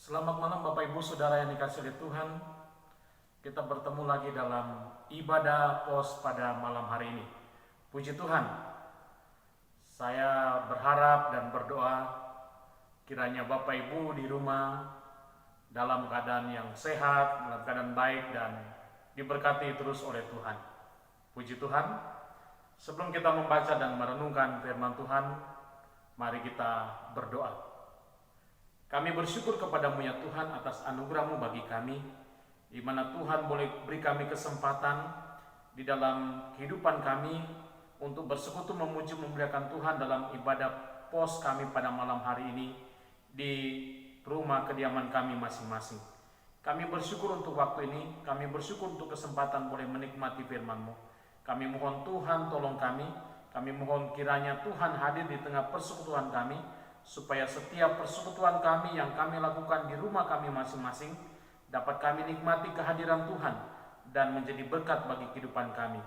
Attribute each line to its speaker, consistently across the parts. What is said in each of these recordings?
Speaker 1: Selamat malam Bapak Ibu Saudara yang dikasihi oleh Tuhan. Kita bertemu lagi dalam ibadah pos pada malam hari ini. Puji Tuhan. Saya berharap dan berdoa kiranya Bapak Ibu di rumah dalam keadaan yang sehat, dalam keadaan baik dan diberkati terus oleh Tuhan. Puji Tuhan. Sebelum kita membaca dan merenungkan firman Tuhan, mari kita berdoa. Kami bersyukur kepadamu ya Tuhan atas anugerah-Mu bagi kami, di mana Tuhan boleh beri kami kesempatan di dalam kehidupan kami untuk bersekutu memuji memuliakan Tuhan dalam ibadah pos kami pada malam hari ini di rumah kediaman kami masing-masing. Kami bersyukur untuk waktu ini, kami bersyukur untuk kesempatan boleh menikmati firman-Mu. Kami mohon Tuhan tolong kami mohon kiranya Tuhan hadir di tengah persekutuan kami, supaya setiap persekutuan kami yang kami lakukan di rumah kami masing-masing dapat kami nikmati kehadiran Tuhan dan menjadi berkat bagi kehidupan kami.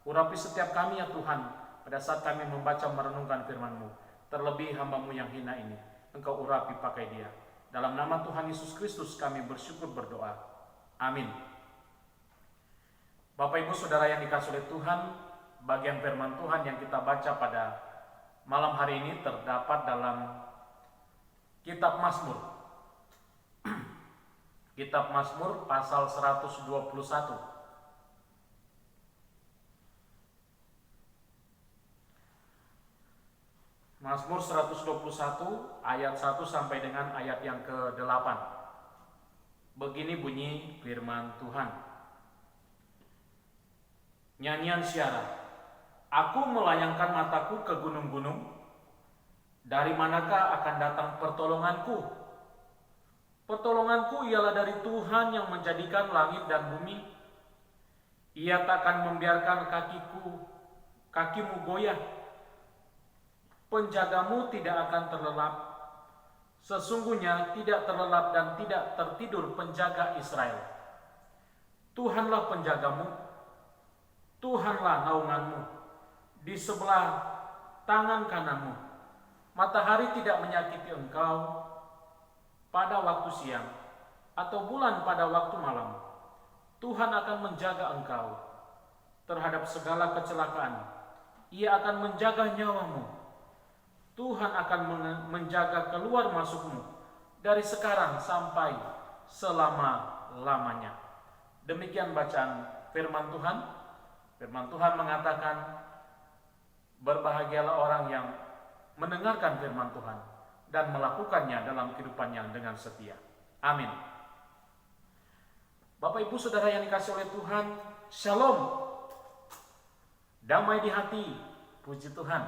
Speaker 1: Urapi setiap kami ya Tuhan pada saat kami membaca merenungkan firman-Mu, terlebih hamba-Mu yang hina ini, Engkau urapi pakai dia. Dalam nama Tuhan Yesus Kristus kami bersyukur berdoa. Amin. Bapak Ibu Saudara yang dikasihi oleh Tuhan, bagian firman Tuhan yang kita baca pada malam hari ini terdapat dalam Kitab Mazmur. Kitab Mazmur pasal 121. Mazmur 121 ayat 1 sampai dengan ayat yang ke-8. Begini bunyi firman Tuhan. Nyanyian syarat. Aku melayangkan mataku ke gunung-gunung. Dari manakah akan datang pertolonganku? Pertolonganku ialah dari Tuhan yang menjadikan langit dan bumi. Ia takkan membiarkan kakimu goyah. Penjagamu tidak akan terlelap. Sesungguhnya tidak terlelap dan tidak tertidur penjaga Israel. Tuhanlah penjagamu. Tuhanlah naunganmu. Di sebelah tangan kananmu. Matahari tidak menyakiti engkau pada waktu siang, atau bulan pada waktu malam. Tuhan akan menjaga engkau terhadap segala kecelakaan. Ia akan menjaga nyawamu. Tuhan akan menjaga keluar masukmu dari sekarang sampai selama-lamanya. Demikian bacaan firman Tuhan. Firman Tuhan mengatakan, berbahagialah orang yang mendengarkan firman Tuhan dan melakukannya dalam kehidupannya dengan setia. Amin. Bapak Ibu Saudara yang dikasihi oleh Tuhan, Shalom. Damai di hati, puji Tuhan.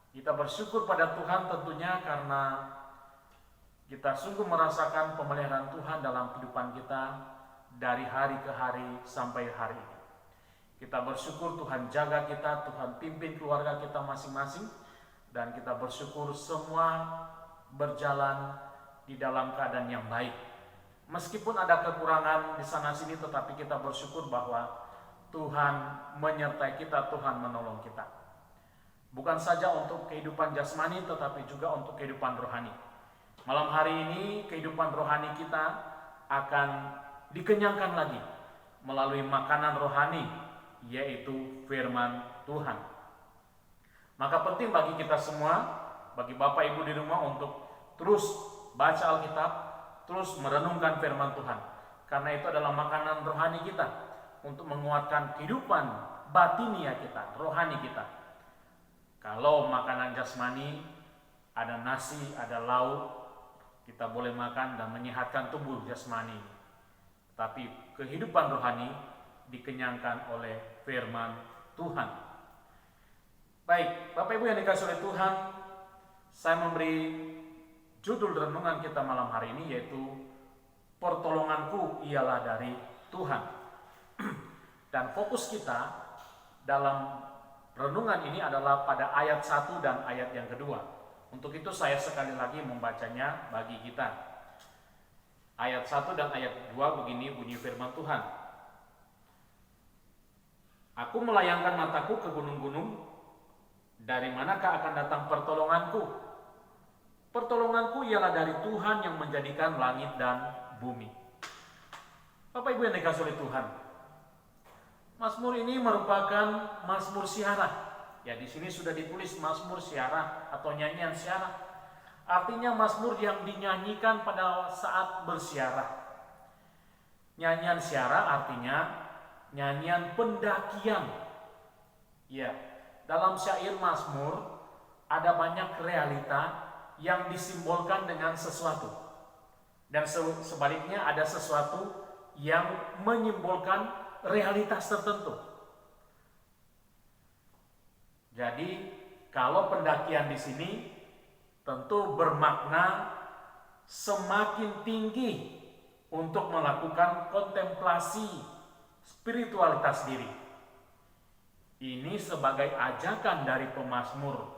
Speaker 1: Kita bersyukur pada Tuhan tentunya karena kita sungguh merasakan pemeliharaan Tuhan dalam kehidupan kita dari hari ke hari sampai hari ini. Kita bersyukur Tuhan jaga kita, Tuhan pimpin keluarga kita masing-masing, dan kita bersyukur semua berjalan di dalam keadaan yang baik. Meskipun ada kekurangan di sana-sini, tetapi kita bersyukur bahwa Tuhan menyertai kita, Tuhan menolong kita. Bukan saja untuk kehidupan jasmani, tetapi juga untuk kehidupan rohani. Malam hari ini kehidupan rohani kita akan dikenyangkan lagi melalui makanan rohani, yaitu firman Tuhan. Maka penting bagi kita semua, bagi Bapak Ibu di rumah untuk terus baca Alkitab, terus merenungkan firman Tuhan. Karena itu adalah makanan rohani kita untuk menguatkan kehidupan batinia kita, rohani kita. Kalau makanan jasmani, ada nasi, ada lauk, kita boleh makan dan menyehatkan tubuh jasmani. Tapi kehidupan rohani dikenyangkan oleh firman Tuhan. Baik, Bapak Ibu yang dikasihi oleh Tuhan, saya memberi judul renungan kita malam hari ini yaitu pertolonganku ialah dari Tuhan. Dan fokus kita dalam renungan ini adalah pada ayat 1 dan ayat yang kedua. Untuk itu saya sekali lagi membacanya bagi kita. Ayat 1 dan ayat 2 begini bunyi firman Tuhan. Aku melayangkan mataku ke gunung-gunung, dari manakah akan datang pertolonganku? Pertolonganku ialah dari Tuhan yang menjadikan langit dan bumi. Bapak Ibu yang dikasihi oleh Tuhan, Mazmur ini merupakan Mazmur siarah. Ya, di sini sudah ditulis Mazmur siarah atau nyanyian siarah. Artinya Mazmur yang dinyanyikan pada saat bersiarah. Nyanyian siarah artinya nyanyian pendakian. Ya, dalam syair Mazmur ada banyak realita yang disimbolkan dengan sesuatu, dan sebaliknya ada sesuatu yang menyimbolkan realitas tertentu. Jadi kalau pendakian di sini tentu bermakna semakin tinggi untuk melakukan kontemplasi spiritualitas diri. Ini sebagai ajakan dari pemazmur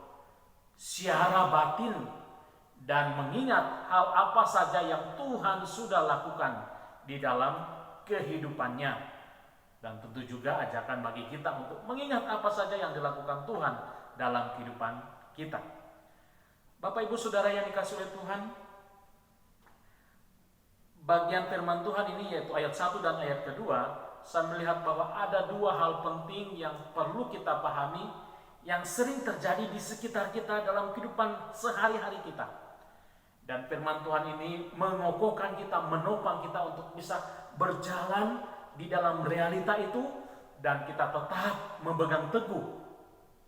Speaker 1: siara batin dan mengingat hal apa saja yang Tuhan sudah lakukan di dalam kehidupannya. Dan tentu juga ajakan bagi kita untuk mengingat apa saja yang dilakukan Tuhan dalam kehidupan kita. Bapak Ibu Saudara yang dikasihi oleh Tuhan, bagian firman Tuhan ini yaitu ayat 1 dan ayat kedua, saya melihat bahwa ada dua hal penting yang perlu kita pahami yang sering terjadi di sekitar kita dalam kehidupan sehari-hari kita. Dan firman Tuhan ini mengokohkan kita, menopang kita untuk bisa berjalan di dalam realita itu, dan kita tetap memegang teguh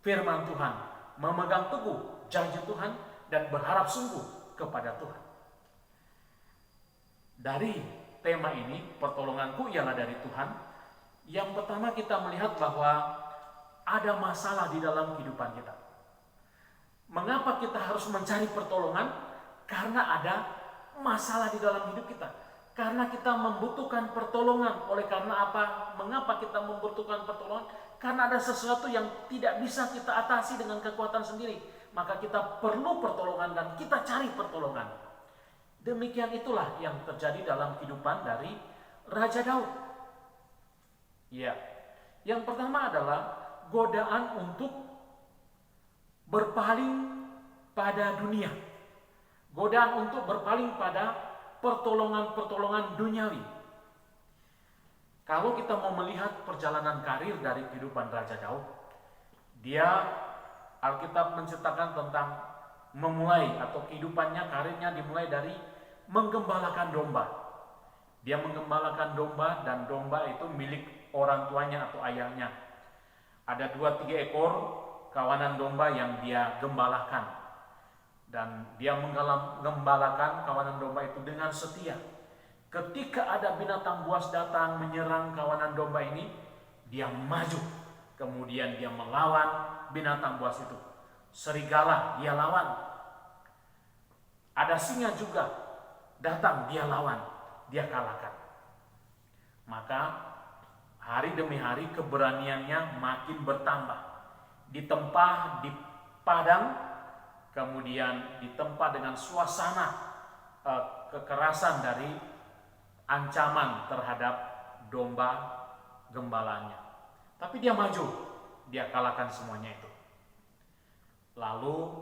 Speaker 1: firman Tuhan, memegang teguh janji Tuhan, dan berharap sungguh kepada Tuhan. Dari tema ini, pertolonganku ialah dari Tuhan. Yang pertama kita melihat bahwa ada masalah di dalam kehidupan kita. Mengapa kita harus mencari pertolongan? Karena ada masalah di dalam hidup kita. Karena kita membutuhkan pertolongan. Oleh karena apa? Mengapa kita membutuhkan pertolongan? Karena ada sesuatu yang tidak bisa kita atasi dengan kekuatan sendiri. Maka kita perlu pertolongan dan kita cari pertolongan. Demikian itulah yang terjadi dalam kehidupan dari Raja Daud. Ya, yang pertama adalah godaan untuk berpaling pada dunia. Godaan untuk berpaling pada pertolongan-pertolongan duniawi. Kalau kita mau melihat perjalanan karir dari kehidupan Raja Daud, Alkitab menceritakan tentang memulai atau kehidupannya, karirnya dimulai dari menggembalakan domba. Dia menggembalakan domba, dan domba itu milik orang tuanya atau ayahnya. Ada 2-3 ekor kawanan domba yang dia gembalakan. Dan dia menggembalakan kawanan domba itu dengan setia. Ketika ada binatang buas datang menyerang kawanan domba ini, dia maju. Kemudian dia melawan binatang buas itu. Serigala dia lawan. Ada singa juga datang, dia lawan, dia kalahkan. Maka hari demi hari keberaniannya makin bertambah. Ditempa di padang, kemudian ditempa dengan suasana kekerasan dari ancaman terhadap domba gembalanya. Tapi dia maju, dia kalahkan semuanya itu. Lalu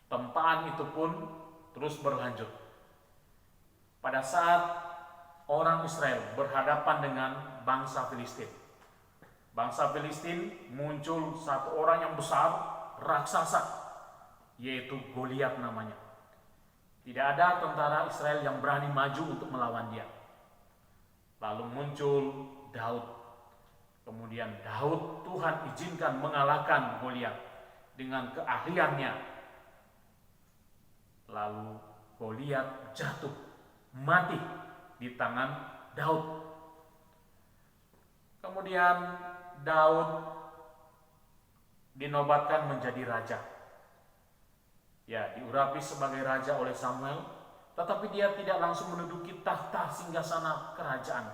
Speaker 1: tempaan itu pun terus berlanjut. Pada saat orang Israel berhadapan dengan bangsa Filistin, bangsa Filistin muncul satu orang yang besar, raksasa, yaitu Goliat namanya. Tidak ada tentara Israel yang berani maju untuk melawan dia. Lalu muncul Daud. Kemudian Daud, Tuhan izinkan mengalahkan Goliat dengan keahliannya. Lalu Goliat jatuh mati di tangan Daud. Kemudian Daud dinobatkan menjadi raja. Ya, diurapi sebagai raja oleh Samuel, tetapi dia tidak langsung menduduki tahta singgasana kerajaan.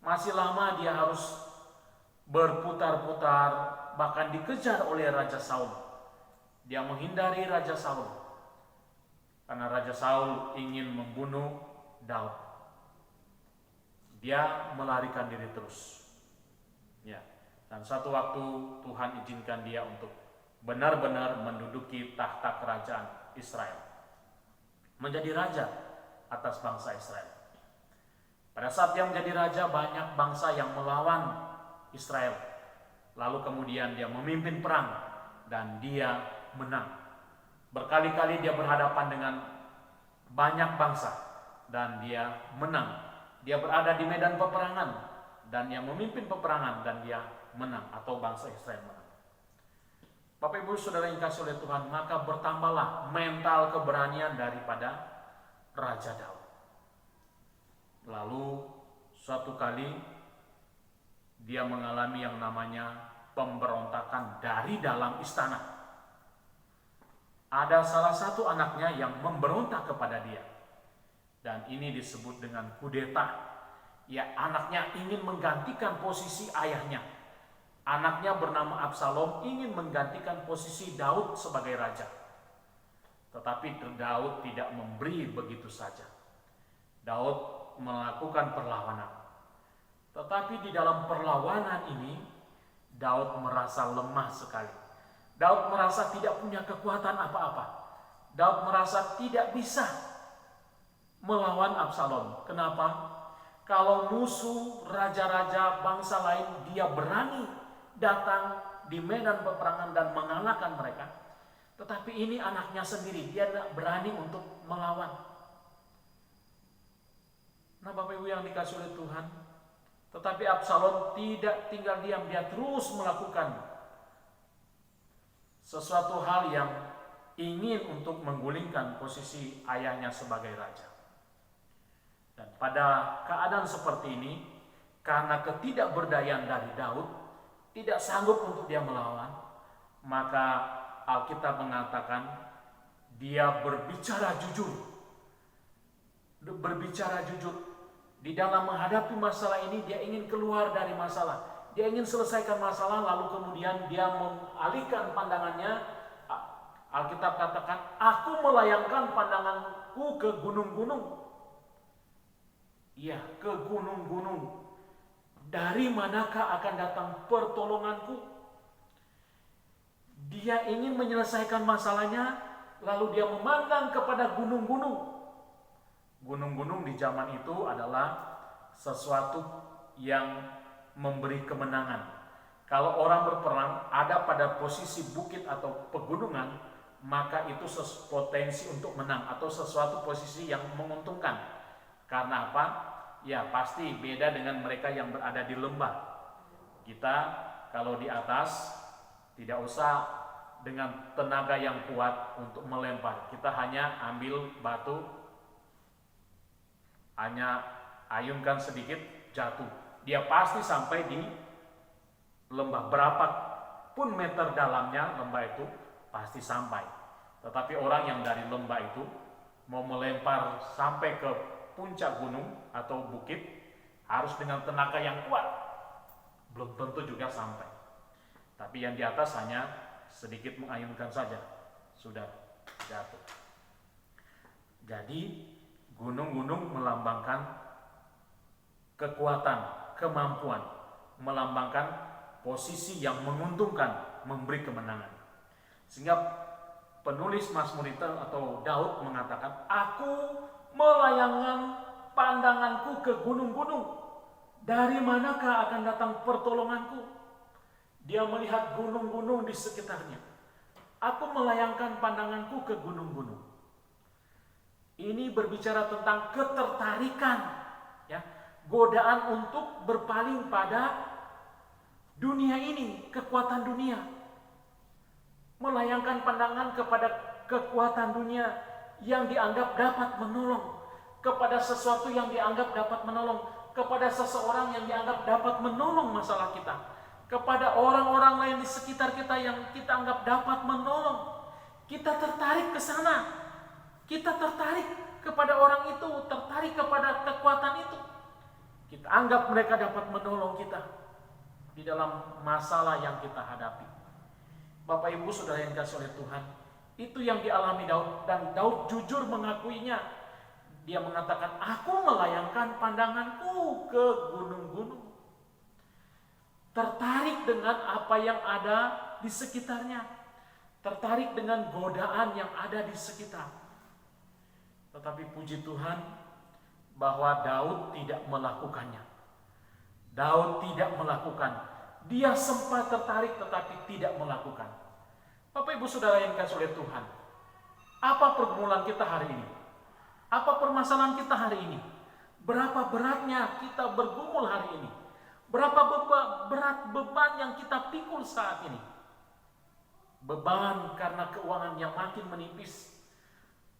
Speaker 1: Masih lama dia harus berputar-putar, bahkan dikejar oleh Raja Saul. Dia menghindari Raja Saul karena Raja Saul ingin membunuh Daud. Dia melarikan diri terus. Ya, dan satu waktu Tuhan izinkan dia untuk benar-benar menduduki tahta kerajaan Israel. menjadi raja atas bangsa Israel. Pada saat dia menjadi raja, banyak bangsa yang melawan Israel. Lalu kemudian dia memimpin perang dan dia menang. Berkali-kali dia berhadapan dengan banyak bangsa dan dia menang. Dia berada di medan peperangan dan dia memimpin peperangan dan dia menang, atau bangsa Israel menang. Bapak Ibu Saudara yang dikasihi oleh Tuhan, maka bertambahlah mental keberanian daripada Raja Daud. Lalu suatu kali dia mengalami yang namanya pemberontakan dari dalam istana. Ada salah satu anaknya yang memberontak kepada dia, dan ini disebut dengan kudeta. Ya, anaknya ingin menggantikan posisi ayahnya. Anaknya bernama Absalom ingin menggantikan posisi Daud sebagai raja. Tetapi Daud tidak memberi begitu saja. Daud melakukan perlawanan. Tetapi di dalam perlawanan ini, Daud merasa lemah sekali. Daud merasa tidak punya kekuatan apa-apa. Daud merasa tidak bisa melawan Absalom. Kenapa? Kalau musuh raja-raja bangsa lain, dia berani datang di medan peperangan dan mengalahkan mereka. Tetapi ini anaknya sendiri, dia tidak berani untuk melawan. Nah, Bapak Ibu yang dikasihi oleh Tuhan, tetapi Absalom tidak tinggal diam, dia terus melakukan sesuatu hal yang ingin untuk menggulingkan posisi ayahnya sebagai raja. Dan pada keadaan seperti ini, karena ketidakberdayaan dari Daud, tidak sanggup untuk dia melawan, maka Alkitab mengatakan dia berbicara jujur. Berbicara jujur. Di dalam menghadapi masalah ini, dia ingin keluar dari masalah. Dia ingin selesaikan masalah, lalu kemudian dia mengalihkan pandangannya. Alkitab katakan, aku melayangkan pandanganku ke gunung-gunung. Ya, ke gunung-gunung. Dari manakah akan datang pertolonganku? Dia ingin menyelesaikan masalahnya, lalu dia memandang kepada gunung-gunung. Gunung-gunung di zaman itu adalah sesuatu yang memberi kemenangan. Kalau orang berperang ada pada posisi bukit atau pegunungan, maka itu potensi untuk menang atau sesuatu posisi yang menguntungkan. Karena apa? Ya, pasti beda dengan mereka yang berada di lembah. Kita kalau di atas tidak usah dengan tenaga yang kuat untuk melempar. Kita hanya ambil batu, hanya ayunkan sedikit, jatuh. Dia pasti sampai di lembah. Berapapun meter dalamnya lembah itu pasti sampai. Tetapi orang yang dari lembah itu mau melempar sampai ke puncak gunung atau bukit harus dengan tenaga yang kuat. Belum tentu juga sampai. Tapi yang di atas hanya sedikit mengayunkan saja, sudah jatuh. Jadi gunung-gunung melambangkan kekuatan, kemampuan, melambangkan posisi yang menguntungkan, memberi kemenangan. Sehingga penulis Mazmur itu atau Daud mengatakan, aku melayangkan pandanganku ke gunung-gunung. Dari manakah akan datang pertolonganku? Dia melihat gunung-gunung di sekitarnya. Aku melayangkan pandanganku ke gunung-gunung. Ini berbicara tentang ketertarikan, ya, godaan untuk berpaling pada dunia ini, kekuatan dunia. Melayangkan pandangan kepada kekuatan dunia yang dianggap dapat menolong, kepada sesuatu yang dianggap dapat menolong, kepada seseorang yang dianggap dapat menolong masalah kita, kepada orang-orang lain di sekitar kita yang kita anggap dapat menolong. Kita tertarik ke sana, kita tertarik kepada orang itu, tertarik kepada kekuatan itu. Kita anggap mereka dapat menolong kita di dalam masalah yang kita hadapi. Bapak Ibu Saudara yang dikasihi oleh Tuhan, itu yang dialami Daud, dan Daud jujur mengakuinya. Dia mengatakan, aku melayangkan pandanganku ke gunung-gunung. Tertarik dengan apa yang ada di sekitarnya. Tertarik dengan godaan yang ada di sekitar. Tetapi puji Tuhan bahwa Daud tidak melakukannya. Daud tidak melakukan. Dia sempat tertarik tetapi tidak melakukan. Bapak Ibu Saudara yang dikasihi oleh Tuhan, apa pergumulan kita hari ini? Apa permasalahan kita hari ini? Berapa beratnya kita bergumul hari ini? Berapa berat beban yang kita pikul saat ini? Beban karena keuangan yang makin menipis.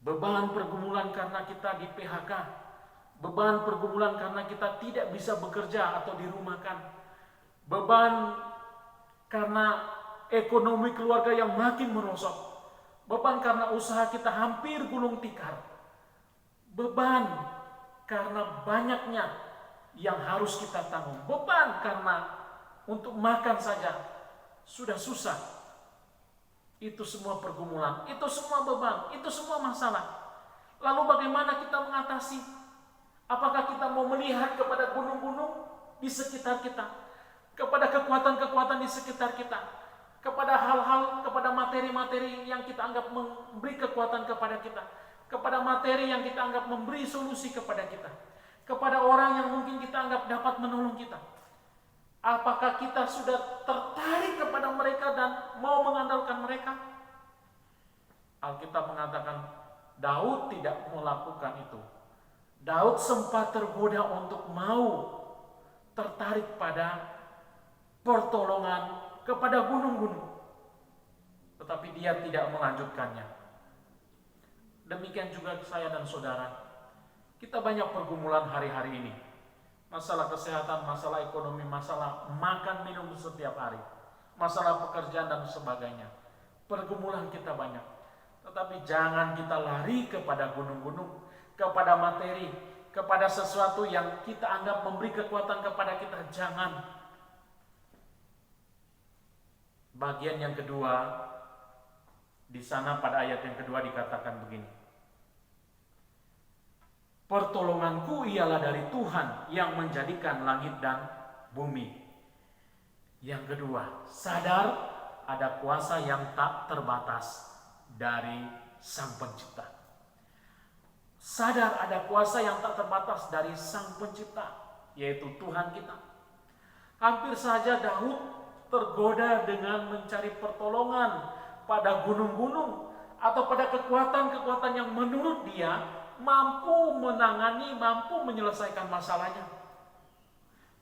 Speaker 1: Beban pergumulan karena kita di PHK. Beban pergumulan karena kita tidak bisa bekerja atau dirumahkan. Beban karena ekonomi keluarga yang makin merosot. Beban karena usaha kita hampir gulung tikar. Beban karena banyaknya yang harus kita tanggung. Beban karena untuk makan saja sudah susah. Itu semua pergumulan, itu semua beban, itu semua masalah. Lalu bagaimana kita mengatasi? Apakah kita mau melihat kepada gunung-gunung di sekitar kita, kepada kekuatan-kekuatan di sekitar kita, kepada hal-hal, kepada materi-materi yang kita anggap memberi kekuatan kepada kita, kepada materi yang kita anggap memberi solusi kepada kita, kepada orang yang mungkin kita anggap dapat menolong kita? Apakah kita sudah tertarik kepada mereka dan mau mengandalkan mereka? Alkitab mengatakan Daud tidak melakukan itu. Daud sempat tergoda untuk mau tertarik pada pertolongan kepada gunung-gunung. Tetapi dia tidak melanjutkannya. Demikian juga saya dan saudara. Kita banyak pergumulan hari-hari ini. Masalah kesehatan, masalah ekonomi, masalah makan minum setiap hari, masalah pekerjaan dan sebagainya. Pergumulan kita banyak. Tetapi jangan kita lari kepada gunung-gunung, kepada materi, kepada sesuatu yang kita anggap memberi kekuatan kepada kita. Jangan. Bagian yang kedua, di sana pada ayat yang kedua dikatakan begini. Pertolonganku ialah dari Tuhan yang menjadikan langit dan bumi. Yang kedua, sadar ada kuasa yang tak terbatas dari Sang Pencipta. Sadar ada kuasa yang tak terbatas dari Sang Pencipta, yaitu Tuhan kita. Hampir saja Daud tergoda dengan mencari pertolongan pada gunung-gunung atau pada kekuatan-kekuatan yang menurut dia mampu menangani, mampu menyelesaikan masalahnya,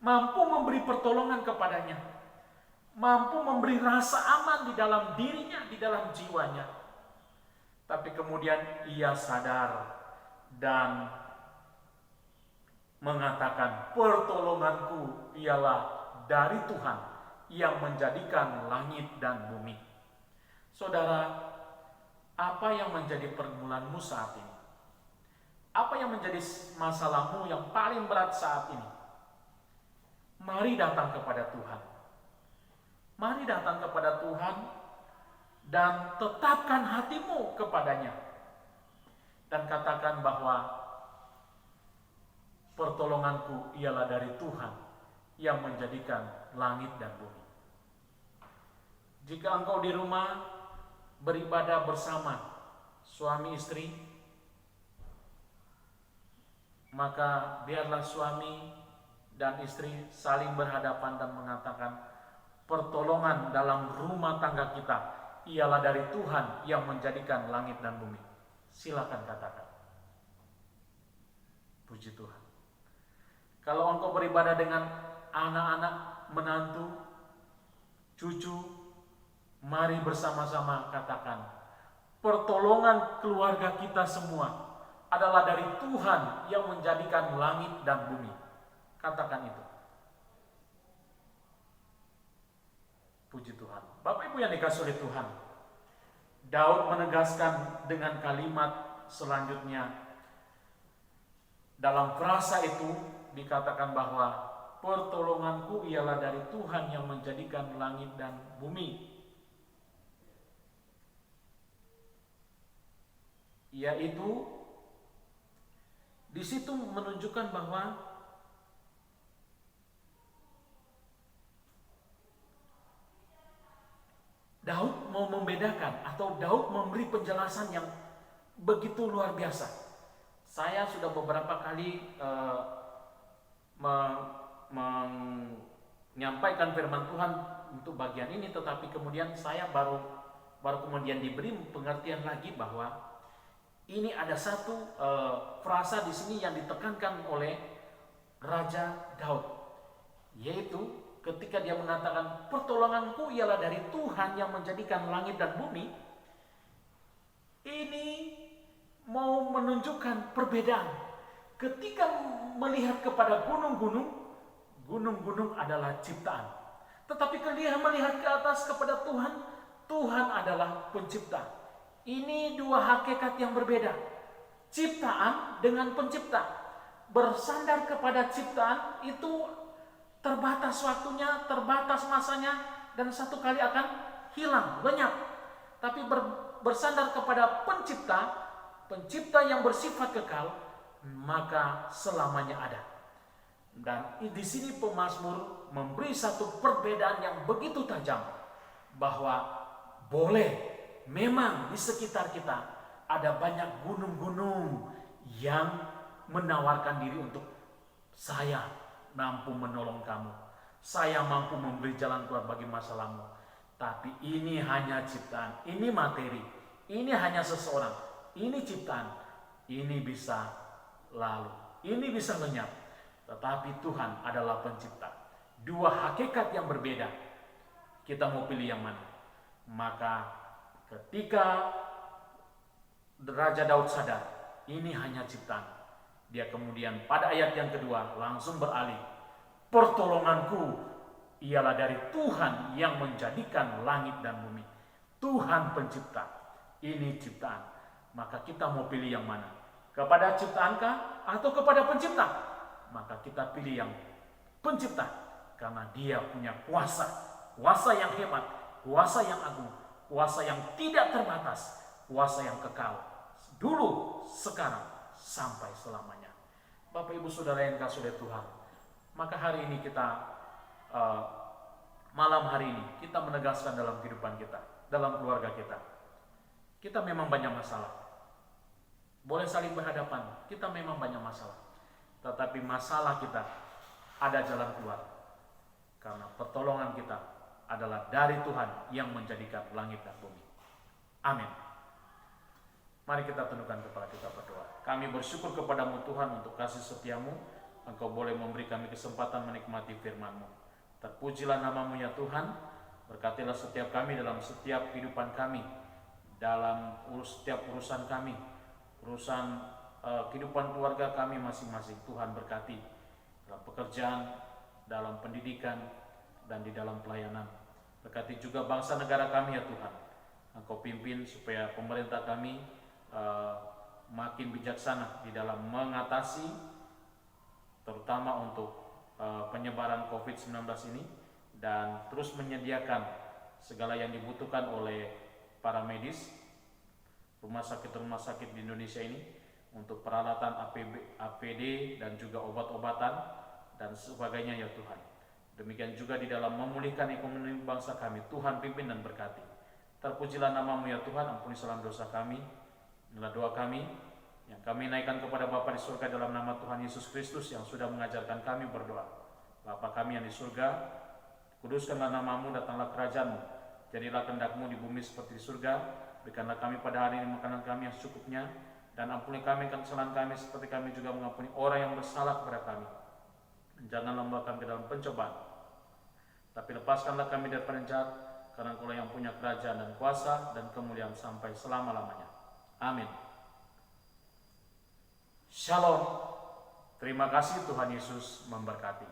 Speaker 1: mampu memberi pertolongan kepadanya, mampu memberi rasa aman di dalam dirinya, di dalam jiwanya. Tapi kemudian ia sadar dan mengatakan, pertolonganku ialah dari Tuhan yang menjadikan langit dan bumi. Saudara, apa yang menjadi pergumulanmu saat ini? Apa yang menjadi masalahmu yang paling berat saat ini? Mari datang kepada Tuhan. Mari datang kepada Tuhan dan tetapkan hatimu kepadanya. Dan katakan bahwa pertolonganku ialah dari Tuhan yang menjadikan langit dan bumi. Jika engkau di rumah beribadah bersama suami istri, maka biarlah suami dan istri saling berhadapan dan mengatakan, pertolongan dalam rumah tangga kita ialah dari Tuhan yang menjadikan langit dan bumi. Silakan katakan. Puji Tuhan. Kalau engkau beribadah dengan anak-anak, menantu, cucu, mari bersama-sama katakan, pertolongan keluarga kita semua adalah dari Tuhan yang menjadikan langit dan bumi. Katakan itu. Puji Tuhan. Bapak Ibu yang dikasihi oleh Tuhan, Daud menegaskan dengan kalimat selanjutnya. Dalam frasa itu dikatakan bahwa pertolonganku ialah dari Tuhan yang menjadikan langit dan bumi. Yaitu di situ menunjukkan bahwa Daud mau membedakan atau Daud memberi penjelasan yang begitu luar biasa. Saya sudah beberapa kali menyampaikan firman Tuhan untuk bagian ini, tetapi kemudian saya baru kemudian diberi pengertian lagi bahwa ini ada satu frasa di sini yang ditekankan oleh Raja Daud, yaitu ketika dia mengatakan pertolonganku ialah dari Tuhan yang menjadikan langit dan bumi. Ini mau menunjukkan perbedaan. Ketika melihat kepada gunung-gunung adalah ciptaan. Tetapi ketika melihat ke atas kepada Tuhan, Tuhan adalah pencipta. Ini dua hakikat yang berbeda. Ciptaan dengan pencipta. Bersandar kepada ciptaan itu terbatas waktunya, terbatas masanya, dan satu kali akan hilang, lenyap. Tapi bersandar kepada pencipta yang bersifat kekal, maka selamanya ada. Dan di sini pemazmur memberi satu perbedaan yang begitu tajam, bahwa boleh memang di sekitar kita ada banyak gunung-gunung yang menawarkan diri untuk saya mampu menolong kamu, saya mampu memberi jalan keluar bagi masalahmu. Tapi ini hanya ciptaan, ini materi, ini hanya seseorang, ini ciptaan, ini bisa lalu, ini bisa lenyap. Tetapi Tuhan adalah pencipta. Dua hakikat yang berbeda. Kita mau pilih yang mana? Maka ketika Raja Daud sadar, ini hanya ciptaan, dia kemudian pada ayat yang kedua langsung beralih. Pertolonganku ialah dari Tuhan yang menjadikan langit dan bumi. Tuhan pencipta, ini ciptaan. Maka kita mau pilih yang mana? Kepada ciptaankah atau kepada pencipta? Maka kita pilih yang pencipta, karena dia punya kuasa. Kuasa yang hebat, kuasa yang agung, kuasa yang tidak terbatas, kuasa yang kekal. Dulu, sekarang, sampai selamanya. Bapak Ibu Saudara yang kasih oleh Tuhan, maka hari ini kita malam hari ini kita menegaskan dalam kehidupan kita, dalam keluarga kita, kita memang banyak masalah. Boleh saling berhadapan, kita memang banyak masalah. Tetapi masalah kita ada jalan keluar, karena pertolongan kita adalah dari Tuhan yang menjadikan langit dan bumi. Amin. Mari kita tundukkan kepala kita berdoa. Kami bersyukur kepadamu Tuhan untuk kasih setiamu. Engkau boleh memberi kami kesempatan menikmati firman-Mu. Terpujilah namamu ya Tuhan. Berkatilah setiap kami dalam setiap kehidupan kami, dalam setiap urusan kami, urusan kehidupan keluarga kami masing-masing. Tuhan berkati dalam pekerjaan, dalam pendidikan, dan di dalam pelayanan. Berkati juga bangsa negara kami ya Tuhan. Engkau pimpin supaya pemerintah kami makin bijaksana di dalam mengatasi, terutama untuk penyebaran COVID-19 ini, dan terus menyediakan segala yang dibutuhkan oleh para medis, rumah sakit di Indonesia ini, untuk peralatan APD dan juga obat-obatan dan sebagainya ya Tuhan. Demikian juga di dalam memulihkan ekonomi bangsa kami. Tuhan pimpin dan berkati. Terpujilah namamu ya Tuhan, ampuni segala dosa kami. Inilah doa kami yang kami naikkan kepada Bapa di surga dalam nama Tuhan Yesus Kristus yang sudah mengajarkan kami berdoa. Bapa kami yang di surga, kuduskanlah namamu, datanglah kerajaanmu, jadilah kehendak-Mu di bumi seperti di surga. Berikanlah kami pada hari ini makanan kami yang secukupnya, dan ampuni kami kesalahan kami seperti kami juga mengampuni orang yang bersalah kepada kami. Dan janganlah membawa kami ke dalam pencobaan, tapi lepaskanlah kami dari jahat, karena Engkau yang punya kerajaan dan kuasa dan kemuliaan sampai selama-lamanya. Amin. Shalom. Terima kasih, Tuhan Yesus memberkati.